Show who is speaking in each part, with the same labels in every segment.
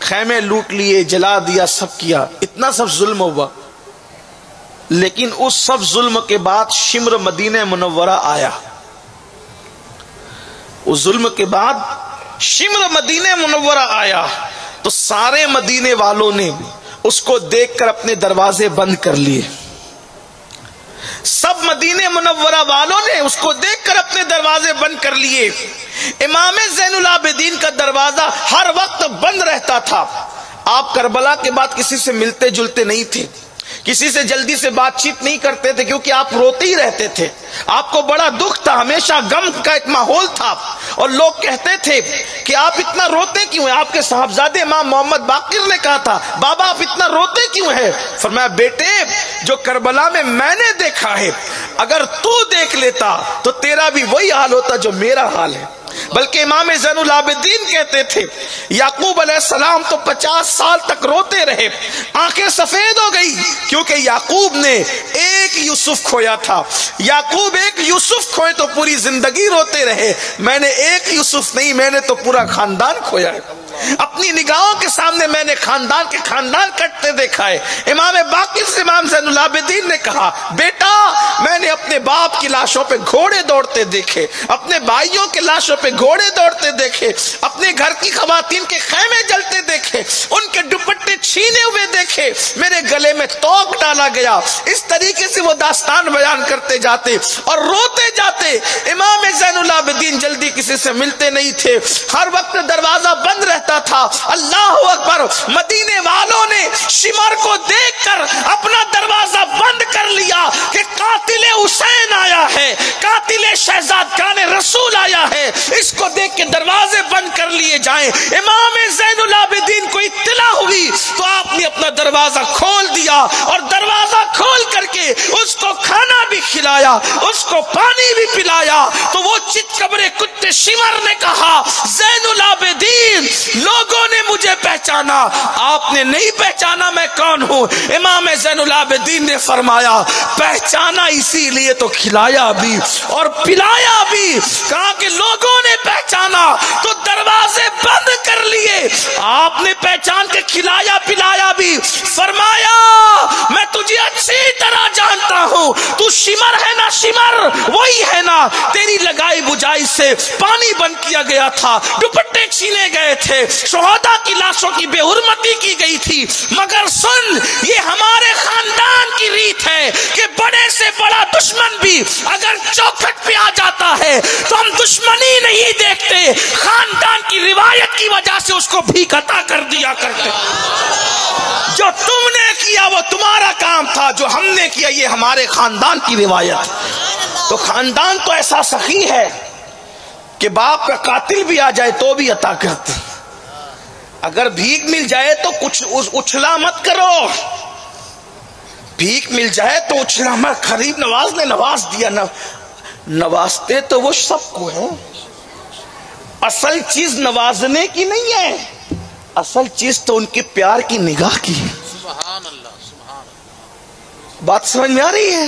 Speaker 1: خیمے لوٹ لیے، جلا دیا، سب کیا، اتنا سب ظلم ہوا، لیکن اس سب ظلم کے بعد شمر مدینہ منورہ آیا. اس ظلم کے بعد شمر مدینہ منورہ آیا تو سارے مدینے والوں نے اس کو دیکھ کر اپنے دروازے بند کر لیے. سب مدینہ منورہ والوں نے اس کو دیکھ کر اپنے دروازے بند کر لیے. امام زین العابدین کا دروازہ ہر وقت بند رہتا تھا. آپ کربلا کے بعد کسی سے ملتے جلتے نہیں تھے، کسی سے جلدی سے بات چیت نہیں کرتے تھے، کیونکہ آپ روتے ہی رہتے تھے. آپ کو بڑا دکھ تھا، ہمیشہ غم کا ایک ماحول تھا، اور لوگ کہتے تھے کہ آپ اتنا روتے کیوں ہیں؟ آپ کے صاحبزادے امام محمد باقر نے کہا تھا، بابا آپ اتنا روتے کیوں ہیں؟ فرمایا بیٹے جو کربلا میں نے دیکھا ہے، اگر تو دیکھ لیتا تو تیرا بھی وہی حال ہوتا جو میرا حال ہے. بلکہ امام زین العابدین کہتے تھے یعقوب علیہ السلام تو 50 سال تک روتے رہے، آنکھیں سفید ہو گئی، کیونکہ یعقوب نے ایک یوسف کھویا تھا. یعقوب ایک یوسف کھوئے تو پوری زندگی روتے رہے، میں نے ایک یوسف نہیں، میں نے تو پورا خاندان کھویا ہے. اپنی نگاہوں کے سامنے میں نے خاندان کٹتے دیکھا ہے. امام باقر سے امام زین العابدین نے کہا بیٹا میں نے اپنے باپ کی لاشوں پہ گھوڑے دوڑتے دیکھے، اپنے بھائیوں کے لاشوں پہ گھوڑے دوڑتے دیکھے، اپنے گھر کی خواتین کے خیمے جلتے دیکھے، ان کے دوپٹے چھینے ہوئے دیکھے، میرے گلے میں توق ڈالا گیا. اس طریقے سے وہ داستان بیان کرتے جاتے اور روتے جاتے. امام زین العابدین جلدی کسی سے ملتے نہیں تھے، ہر وقت دروازہ بند رہتا تھا. اللہ اکبر، مدینے والوں نے شمر کو دیکھ کر اپنا دروازہ بند کر لیا کہ قاتل حسین آیا ہے، قاتل شہزادگان رسول آیا ہے، اس کو دیکھ کے دروازے بند کر لیے جائیں. امام زین العابدین کو اطلاع ہوئی تو آپ نے اپنا دروازہ کھول دیا، اور دروازہ کھول کر کے اس کو کھانا بھی کھلایا، اس کو پانی بھی پلایا. تو وہ چت قبر کتے شمر نے کہا زین العابدین لوگوں نے مجھے پہچانا، آپ نے نہیں پہچانا میں کون ہوں. امام زین العابدین نے فرمایا پہچانا اسی لیے تو کھلایا بھی اور پلایا بھی. کہا کہ لوگوں نے پہچانا تو دروازے بند کر لیے، آپ نے پہچان کے کھلایا پلایا بھی. فرمایا میں تجھے اچھی طرح جانتا ہوں، تو شمر ہے نا، شمر وہی ہے نا، تیری لگائی بجائی سے پانی بند کیا گیا تھا، دوپٹے چھینے گئے تھے، شہداء کی لاشوں کی بے حرمتی کی گئی تھی. مگر سن یہ ہمارے خاندان کی ریت ہے کہ بڑے سے بڑا دشمن بھی اگر چوکھٹ پہ آ جاتا ہے تو ہم دشمنی نہیں دیکھتے، خاندان کی روایت کی وجہ سے اس کو بھیک عطا کر دیا کرتے. جو تم نے کیا وہ تمہارا کام تھا، جو ہم نے کیا یہ ہمارے خاندان کی روایت. تو خاندان تو ایسا سخی ہے کہ باپ کا قاتل بھی آ جائے تو بھی عطا کرتے. اگر بھیک مل جائے تو کچھ اچھلا مت کرو، بھیک مل جائے تو اچھلا مت. غریب نواز نے نواز دیا، نوازتے تو وہ سب کو ہیں. اصل چیز نوازنے کی نہیں ہے، اصل چیز تو ان کے پیار کی نگاہ کی ہے. سبحان اللہ، سبحان اللہ. بات سمجھ میں آ رہی ہے؟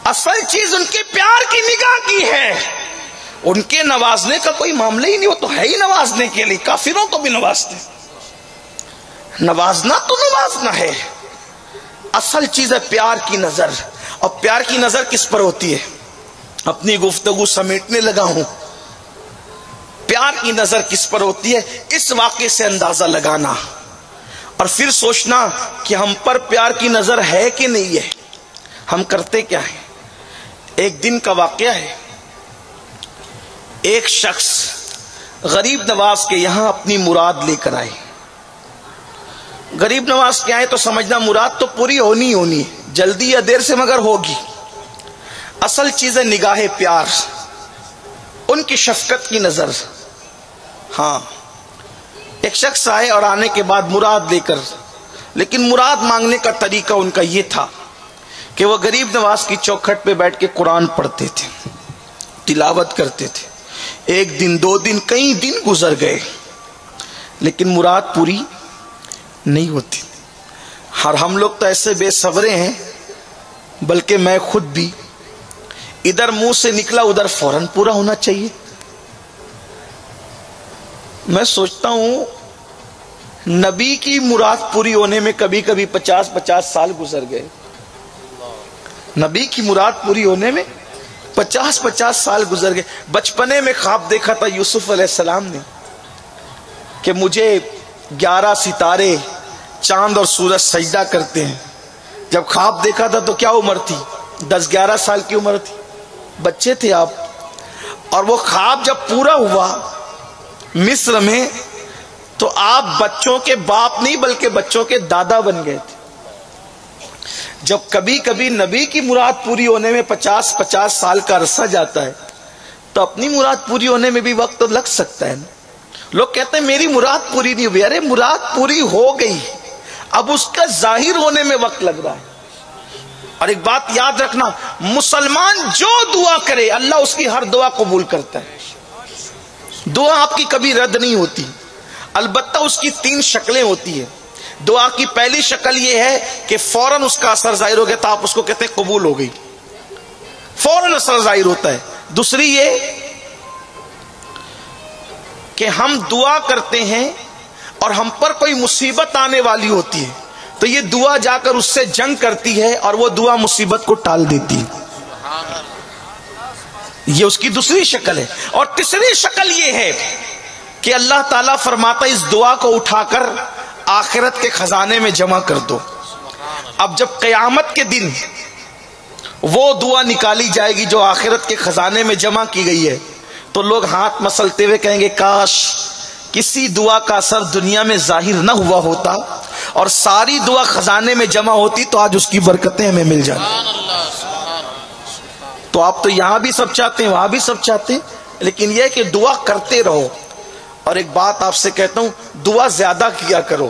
Speaker 1: اصل چیز ان کے پیار کی نگاہ کی ہے. ان کے نوازنے کا کوئی معاملہ ہی نہیں، وہ تو ہے ہی نوازنے کے لیے. کافروں کو بھی نوازتے، نوازنا تو نوازنا ہے. اصل چیز ہے پیار کی نظر. اور پیار کی نظر کس پر ہوتی ہے؟ اپنی گفتگو سمیٹنے لگا ہوں. پیار کی نظر کس پر ہوتی ہے اس واقعے سے اندازہ لگانا، اور پھر سوچنا کہ ہم پر پیار کی نظر ہے کہ نہیں ہے، ہم کرتے کیا ہیں. ایک دن کا واقعہ ہے، ایک شخص غریب نواز کے یہاں اپنی مراد لے کر آئے. غریب نواز کے آئے تو سمجھنا مراد تو پوری ہونی ہے، جلدی یا دیر سے مگر ہوگی. اصل چیز ہے نگاہ پیار، ان کی شفقت کی نظر. ہاں ایک شخص آئے اور آنے کے بعد مراد لے کر، لیکن مراد مانگنے کا طریقہ ان کا یہ تھا کہ وہ غریب نواز کی چوکھٹ پہ بیٹھ کے قرآن پڑھتے تھے، تلاوت کرتے تھے. ایک دن، 2 دن، کئی دن گزر گئے لیکن مراد پوری نہیں ہوتی. اور ہم لوگ تو ایسے بے صبرے ہیں، بلکہ میں خود بھی، ادھر منہ سے نکلا ادھر فوراً پورا ہونا چاہیے. میں سوچتا ہوں نبی کی مراد پوری ہونے میں کبھی کبھی 50 سال گزر گئے. نبی کی مراد پوری ہونے میں 50 سال گزر گئے. بچپنے میں خواب دیکھا تھا یوسف علیہ السلام نے کہ مجھے 11 ستارے چاند اور سورج سجدہ کرتے ہیں. جب خواب دیکھا تھا تو کیا عمر تھی؟ 10-11 سال کی عمر تھی، بچے تھے آپ. اور وہ خواب جب پورا ہوا مصر میں تو آپ بچوں کے باپ نہیں بلکہ بچوں کے دادا بن گئے تھے. جب کبھی کبھی نبی کی مراد پوری ہونے میں 50 سال کا عرصہ جاتا ہے تو اپنی مراد پوری ہونے میں بھی وقت لگ سکتا ہے نا. لوگ کہتے ہیں میری مراد پوری نہیں ہوئی. ارے مراد پوری ہو گئی، اب اس کا ظاہر ہونے میں وقت لگ رہا ہے. اور ایک بات یاد رکھنا، مسلمان جو دعا کرے اللہ اس کی ہر دعا قبول کرتا ہے. دعا آپ کی کبھی رد نہیں ہوتی، البتہ اس کی 3 شکلیں ہوتی ہیں. دعا کی پہلی شکل یہ ہے کہ فوراً اس کا اثر ظاہر ہو گیا تو آپ اس کو کہتے ہیں قبول ہو گئی، فوراً اثر ظاہر ہوتا ہے. دوسری یہ کہ ہم دعا کرتے ہیں اور ہم پر کوئی مصیبت آنے والی ہوتی ہے تو یہ دعا جا کر اس سے جنگ کرتی ہے اور وہ دعا مصیبت کو ٹال دیتی ہے. یہ اس کی دوسری شکل ہے. اور تیسری شکل یہ ہے کہ اللہ تعالیٰ فرماتا ہے اس دعا کو اٹھا کر آخرت کے خزانے میں جمع کر دو. اب جب قیامت کے دن وہ دعا نکالی جائے گی جو آخرت کے خزانے میں جمع کی گئی ہے تو لوگ ہاتھ مسلتے ہوئے کہیں گے کاش کسی دعا کا اثر دنیا میں ظاہر نہ ہوا ہوتا اور ساری دعا خزانے میں جمع ہوتی تو آج اس کی برکتیں ہمیں مل جاتی. تو آپ تو یہاں بھی سب چاہتے ہیں وہاں بھی سب چاہتے ہیں، لیکن یہ کہ دعا کرتے رہو. اور ایک بات آپ سے کہتا ہوں، دعا زیادہ کیا کرو،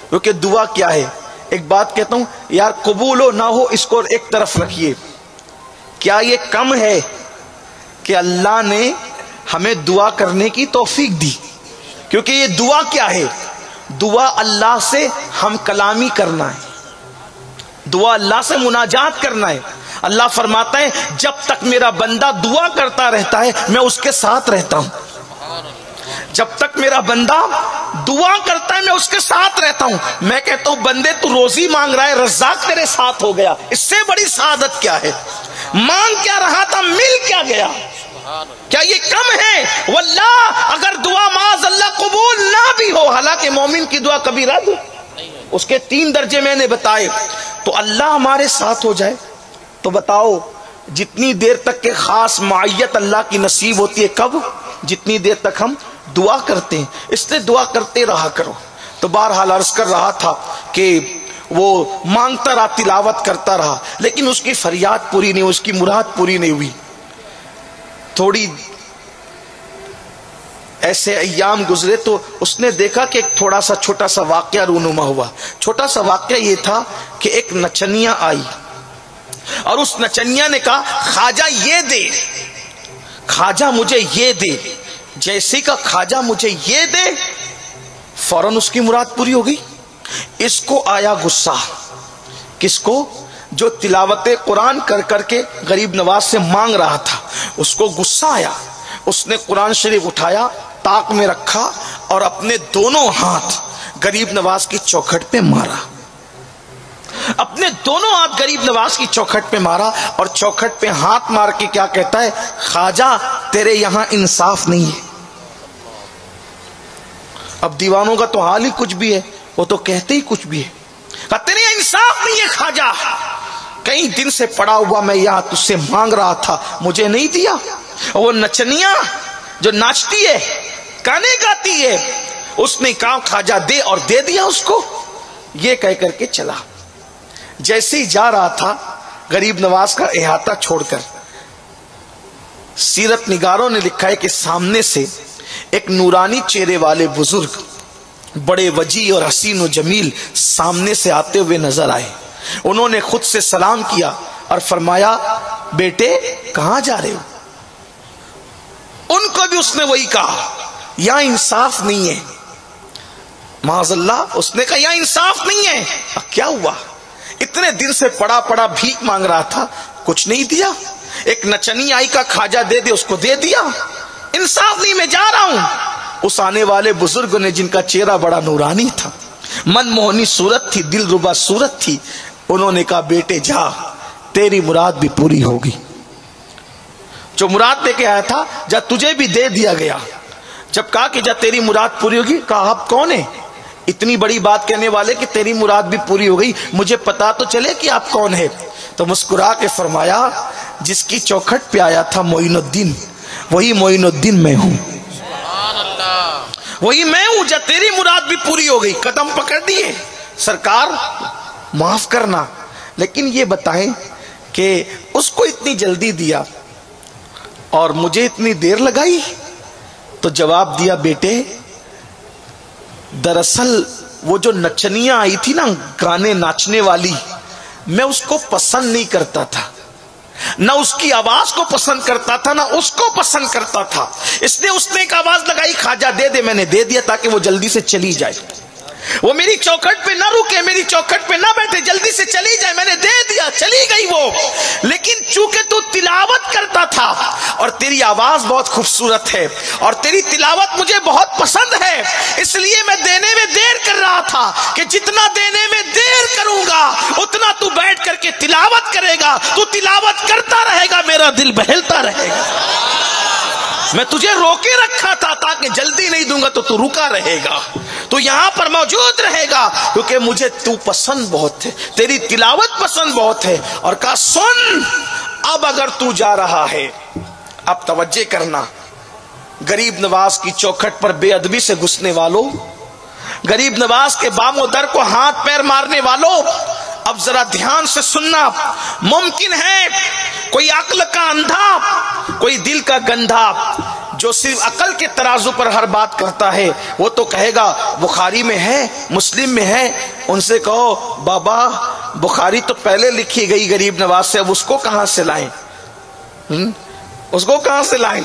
Speaker 1: کیونکہ دعا کیا ہے. ایک بات کہتا ہوں یار، قبول ہو نہ ہو اس کو ایک طرف رکھیے. کیا یہ کم ہے کہ اللہ نے ہمیں دعا کرنے کی توفیق دی؟ کیونکہ یہ دعا کیا ہے؟ دعا اللہ سے ہم کلامی کرنا ہے، دعا اللہ سے مناجات کرنا ہے. اللہ فرماتا ہے جب تک میرا بندہ دعا کرتا رہتا ہے میں اس کے ساتھ رہتا ہوں. جب تک میرا بندہ دعا کرتا ہے میں اس کے ساتھ رہتا ہوں. میں کہتا ہوں بندے تو روزی مانگ رہا ہے، رزاق تیرے ساتھ ہو گیا، اس سے بڑی سعادت کیا ہے؟ مانگ کیا رہا تھا مل کیا گیا؟ کیا یہ کم ہے؟ واللہ اگر دعا معاذ اللہ قبول نہ بھی ہو، حالانکہ مومن کی دعا کبھی رد، اس کے 3 درجے میں نے بتائے، تو اللہ ہمارے ساتھ ہو جائے تو بتاؤ جتنی دیر تک کہ خاص معیت اللہ کی نصیب ہوتی ہے، کب؟ جتنی دیر تک ہم دعا کرتے ہیں. اس لیے دعا کرتے رہا کرو. تو بہرحال عرض کر رہا تھا کہ وہ مانگتا رہا، تلاوت کرتا رہا، لیکن اس کی فریاد پوری نہیں ہوئی، اس کی مراد پوری نہیں ہوئی. تھوڑی ایسے ایام گزرے تو اس نے دیکھا کہ ایک تھوڑا سا چھوٹا سا واقعہ رونما ہوا. چھوٹا سا واقعہ یہ تھا کہ ایک نچنیا آئی اور اس نچنیا نے کہا خواجہ یہ دے، خواجہ مجھے یہ دے. جیسے کا خواجہ مجھے یہ دے فوراً اس کی مراد پوری ہو گئی. اس کو آیا غصہ. کس کو؟ جو تلاوت قرآن کر کر کے غریب نواز سے مانگ رہا تھا، اس کو غصہ آیا. اس نے قرآن شریف اٹھایا، طاق میں رکھا اور اپنے دونوں ہاتھ غریب نواز کی چوکھٹ پہ مارا. اپنے دونوں ہاتھ غریب نواز کی چوکھٹ پہ مارا اور چوکھٹ پہ ہاتھ مار کے کیا کہتا ہے؟ خواجہ تیرے یہاں انصاف نہیں ہے. اب دیوانوں کا تو حال ہی کچھ بھی ہے، وہ تو کہتے ہی کچھ بھی ہے. تیرے یہاں انصاف نہیں ہے خواجہ، کئی دن سے پڑا ہوا میں یہاں تجھ سے مانگ رہا تھا، مجھے نہیں دیا. وہ نچنیا جو ناچتی ہے، گانے گاتی ہے، اس نے کہا خواجہ دے اور دے دیا اس کو. یہ کہہ کر کے چلا. جیسے ہی جا رہا تھا غریب نواز کا احاطہ چھوڑ کر، سیرت نگاروں نے لکھا ہے کہ سامنے سے ایک نورانی چہرے والے بزرگ بڑے وجیح اور حسین و جمیل سامنے سے آتے ہوئے نظر آئے. انہوں نے خود سے سلام کیا اور فرمایا بیٹے کہاں جا رہے ہو؟ ان کو بھی اس نے وہی کہا یہاں انصاف نہیں ہے. معاذ اللہ اس نے کہا یہاں انصاف نہیں ہے. کیا ہوا؟ اتنے دن سے پڑا پڑا بھیک مانگ رہا تھا، کچھ نہیں دیا. ایک نچنی آئی کا خواجہ دے دے، اس کو دے دیا. انصاف نہیں، میں جا رہا ہوں. اس آنے والے بزرگ نے جن کا چہرہ بڑا نورانی تھا، من موہنی صورت تھی، دل ربا صورت تھی، انہوں نے کہا بیٹے جا، تیری مراد بھی پوری ہوگی۔ جو مراد دے کے آیا تھا جا تجھے بھی دے دیا گیا۔ جب کہا کہ جا تیری مراد پوری ہوگی، کہا آپ کون ہیں اتنی بڑی بات کہنے والے کہ تیری مراد بھی پوری ہو گئی، مجھے پتا تو چلے کہ آپ کون ہیں۔ تو مسکرا کے فرمایا جس کی چوکھٹ پہ آیا تھا معین الدین، وہی معین الدین میں ہوں، وہی میں ہوں، جا تیری مراد بھی پوری ہو گئی۔ قدم پکڑ دیے، سرکار معاف کرنا، لیکن یہ بتائیں کہ اس کو اتنی جلدی دیا اور مجھے اتنی دیر لگائی؟ تو جواب دیا بیٹے دراصل وہ جو نچنیاں آئی تھی نا گانے ناچنے والی، میں اس کو پسند نہیں کرتا تھا، نہ اس کی آواز کو پسند کرتا تھا نہ اس کو پسند کرتا تھا، اس نے ایک آواز لگائی خواجہ دے دے، میں نے دے دیا تاکہ وہ جلدی سے چلی جائے، وہ میری چوکھٹ پہ نہ رکے، میری چوکھٹ پہ نہ بیٹھے، جلدی سے چلی جائے، میں نے دے دیا، چلی گئی وہ۔ لیکن چونکہ تو تلاوت کرتا تھا اور تیری آواز بہت خوبصورت ہے اور تیری تلاوت مجھے بہت پسند ہے، اس لیے میں دینے میں دیر کر رہا تھا کہ جتنا دینے میں دیر کروں گا اتنا تو بیٹھ کر کے تلاوت کرے گا، تو تلاوت کرتا رہے گا، میرا دل بہلتا رہے گا۔ میں تجھے روکے رکھا تھا تاکہ جلدی نہیں دوں گا تو تو رکا رہے گا، تو یہاں پر موجود رہے گا، کیونکہ مجھے تو پسند بہت ہے، تیری تلاوت پسند بہت ہے۔ اور کہا سن، اب اگر تو جا رہا ہے، اب توجہ کرنا، غریب نواز کی چوکھٹ پر بے ادبی سے گھسنے والوں، غریب نواز کے بام و در کو ہاتھ پیر مارنے والوں، اب ذرا دھیان سے سننا۔ ممکن ہے کوئی عقل کا اندھا، کوئی دل کا گندھا، جو صرف عقل کے ترازو پر ہر بات کرتا ہے، وہ تو کہے گا بخاری میں ہے، مسلم میں ہے۔ ان سے کہو بابا بخاری تو پہلے لکھی گئی غریب نواز سے، اب اس کو کہاں سے لائیں، اس کو کہاں سے لائیں؟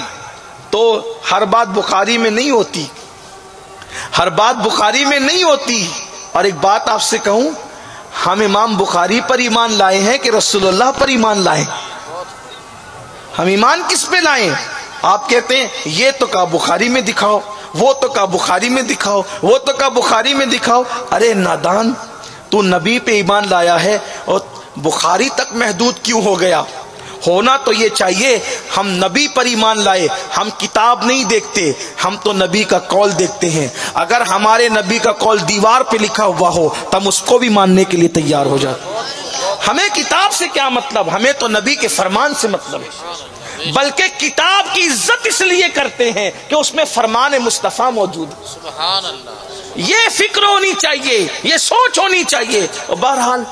Speaker 1: تو ہر بات بخاری میں نہیں ہوتی، ہر بات بخاری میں نہیں ہوتی۔ اور ایک بات آپ سے کہوں، ہم امام بخاری پر ایمان لائے ہیں کہ رسول اللہ پر ایمان لائیں؟ ہم ایمان کس پہ لائیں؟ آپ کہتے ہیں یہ تو کہا بخاری میں دکھاؤ، وہ تو کہا بخاری میں دکھاؤ، وہ تو کہا بخاری میں دکھاؤ۔ ارے نادان، تو نبی پہ ایمان لایا ہے اور بخاری تک محدود کیوں ہو گیا؟ ہونا تو یہ چاہیے ہم نبی پر ایمان لائے، ہم کتاب نہیں دیکھتے، ہم تو نبی کا قول دیکھتے ہیں۔ اگر ہمارے نبی کا قول دیوار پہ لکھا ہوا ہو تو ہم اس کو بھی ماننے کے لیے تیار ہو جاتے۔ ہمیں کتاب سے کیا مطلب، ہمیں تو نبی کے فرمان سے مطلب ہے، بلکہ کتاب کی عزت اس لیے کرتے ہیں کہ اس میں فرمان مصطفیٰ موجود ہے۔ سبحان اللہ، یہ فکر ہونی چاہیے، یہ سوچ ہونی چاہیے۔ اور بہرحال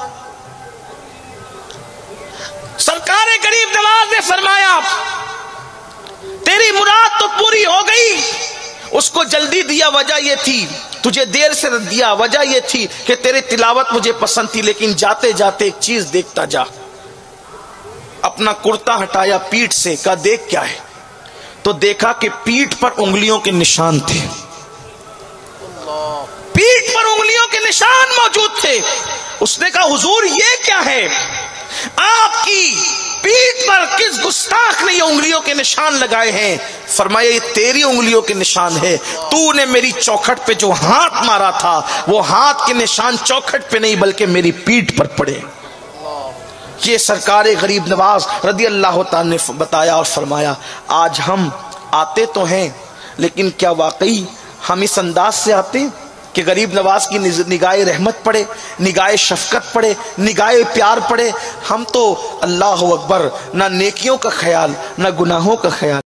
Speaker 1: سرکار غریب نواز نے فرمایا تیری مراد تو پوری ہو گئی، اس کو جلدی دیا وجہ یہ تھی، تجھے دیر سے دیا وجہ یہ تھی کہ تیری تلاوت مجھے پسند تھی، لیکن جاتے جاتے ایک چیز دیکھتا جا۔ اپنا کرتا ہٹایا پیٹھ سے، کہا دیکھ کیا ہے؟ تو دیکھا کہ پیٹھ پر انگلیوں کے نشان تھے، پیٹھ پر انگلیوں کے نشان موجود تھے۔ اس نے کہا حضور یہ کیا ہے؟ آپ کی پیٹھ پر کس گستاخ نے یہ انگلیوں کے نشان لگائے ہیں؟ فرمایا یہ تیری انگلیوں کے نشان ہے، تو نے میری چوکھٹ پہ جو ہاتھ مارا تھا وہ ہاتھ کے نشان چوکھٹ پہ نہیں بلکہ میری پیٹھ پر پڑے۔ یہ سرکار غریب نواز رضی اللہ تعالی نے بتایا اور فرمایا آج ہم آتے تو ہیں، لیکن کیا واقعی ہم اس انداز سے آتے ہیں کہ غریب نواز کی نگاہ رحمت پڑے، نگاہ شفقت پڑے، نگاہ پیار پڑے؟ ہم تو اللہ اکبر، نہ نیکیوں کا خیال نہ گناہوں کا خیال۔